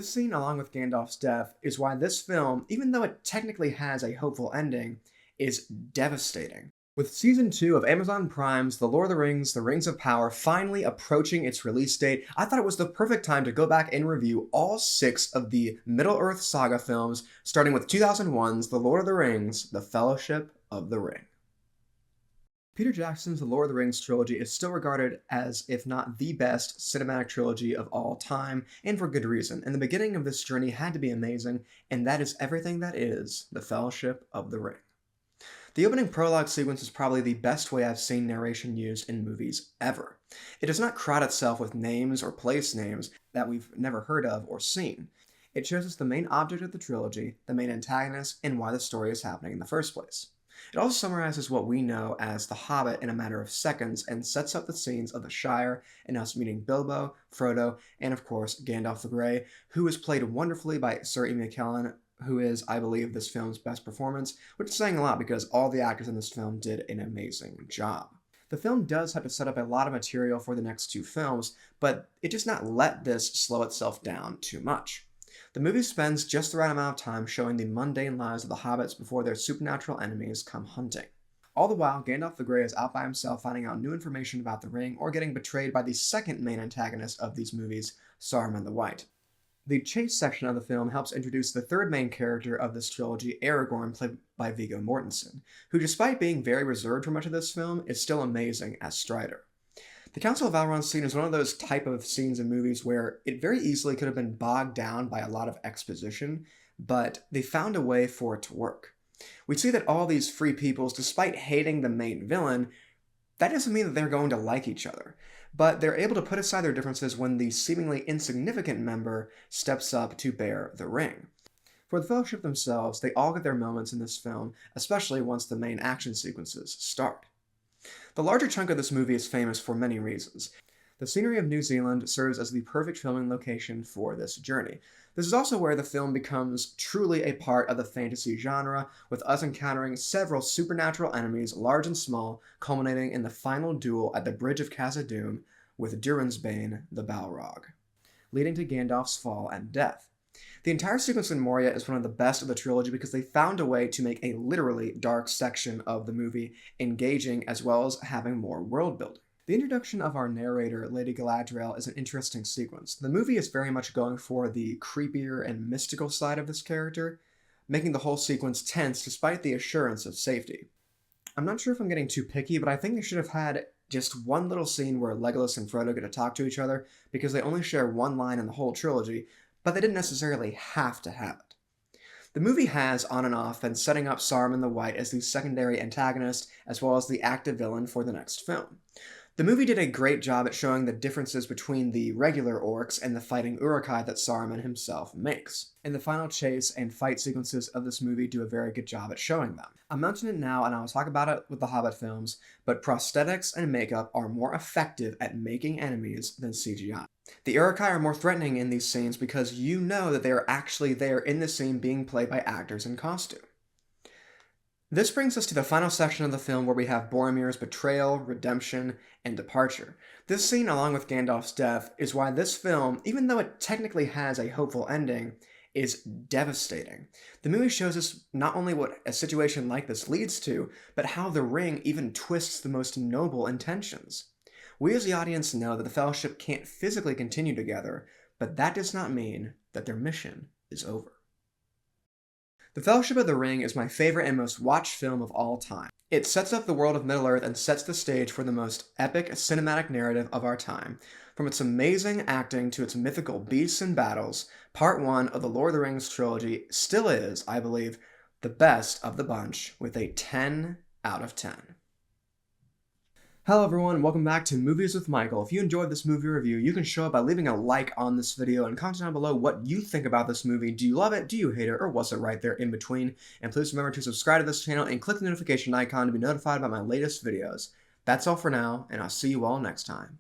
This scene, along with Gandalf's death, is why this film, even though it technically has a hopeful ending, is devastating. With Season 2 of Amazon Prime's The Lord of the Rings, The Rings of Power finally approaching its release date, I thought it was the perfect time to go back and review all 6 of the Middle-earth Saga films, starting with 2001's The Lord of the Rings, The Fellowship of the Ring. Peter Jackson's The Lord of the Rings trilogy is still regarded as, if not the best, cinematic trilogy of all time, and for good reason. And the beginning of this journey had to be amazing, and that is everything that is The Fellowship of the Ring. The opening prologue sequence is probably the best way I've seen narration used in movies ever. It does not crowd itself with names or place names that we've never heard of or seen. It shows us the main object of the trilogy, the main antagonist, and why the story is happening in the first place. It also summarizes what we know as The Hobbit in a matter of seconds and sets up the scenes of the Shire and us meeting Bilbo, Frodo, and of course Gandalf the Grey, who is played wonderfully by Sir Ian McKellen, who is, I believe, this film's best performance, which is saying a lot because all the actors in this film did an amazing job. The film does have to set up a lot of material for the next 2 films, but it does not let this slow itself down too much. The movie spends just the right amount of time showing the mundane lives of the hobbits before their supernatural enemies come hunting. All the while, Gandalf the Grey is out by himself finding out new information about the ring or getting betrayed by the second main antagonist of these movies, Saruman the White. The chase section of the film helps introduce the third main character of this trilogy, Aragorn, played by Viggo Mortensen, who despite being very reserved for much of this film, is still amazing as Strider. The Council of Elrond scene is one of those type of scenes in movies where it very easily could have been bogged down by a lot of exposition, but they found a way for it to work. We see that all these free peoples, despite hating the main villain, that doesn't mean that they're going to like each other, but they're able to put aside their differences when the seemingly insignificant member steps up to bear the ring. For the Fellowship themselves, they all get their moments in this film, especially once the main action sequences start. The larger chunk of this movie is famous for many reasons. The scenery of New Zealand serves as the perfect filming location for this journey. This is also where the film becomes truly a part of the fantasy genre, with us encountering several supernatural enemies, large and small, culminating in the final duel at the Bridge of Khazad-dûm with Durin's Bane, the Balrog, leading to Gandalf's fall and death. The entire sequence in Moria is one of the best of the trilogy because they found a way to make a literally dark section of the movie engaging as well as having more world building. The introduction of our narrator, Lady Galadriel, is an interesting sequence. The movie is very much going for the creepier and mystical side of this character, making the whole sequence tense despite the assurance of safety. I'm not sure if I'm getting too picky, but I think they should have had just one little scene where Legolas and Frodo get to talk to each other because they only share one line in the whole trilogy, but they didn't necessarily have to have it. The movie has, on and off, been setting up Saruman the White as the secondary antagonist as well as the active villain for the next film. The movie did a great job at showing the differences between the regular orcs and the fighting Uruk-hai that Saruman himself makes. And the final chase and fight sequences of this movie do a very good job at showing them. I'll mention it now and I'll talk about it with the Hobbit films, but prosthetics and makeup are more effective at making enemies than CGI. The Uruk-hai are more threatening in these scenes because you know that they are actually there in the scene being played by actors in costume. This brings us to the final section of the film where we have Boromir's betrayal, redemption, and departure. This scene, along with Gandalf's death, is why this film, even though it technically has a hopeful ending, is devastating. The movie shows us not only what a situation like this leads to, but how the ring even twists the most noble intentions. We as the audience know that the Fellowship can't physically continue together, but that does not mean that their mission is over. The Fellowship of the Ring is my favorite and most watched film of all time. It sets up the world of Middle-earth and sets the stage for the most epic cinematic narrative of our time. From its amazing acting to its mythical beasts and battles, Part 1 of the Lord of the Rings trilogy still is, I believe, the best of the bunch with a 10 out of 10. Hello everyone, welcome back to Movies with Michael. If you enjoyed this movie review, you can show it by leaving a like on this video and comment down below what you think about this movie. Do you love it? Do you hate it? Or was it right there in between? And please remember to subscribe to this channel and click the notification icon to be notified about my latest videos. That's all for now, and I'll see you all next time.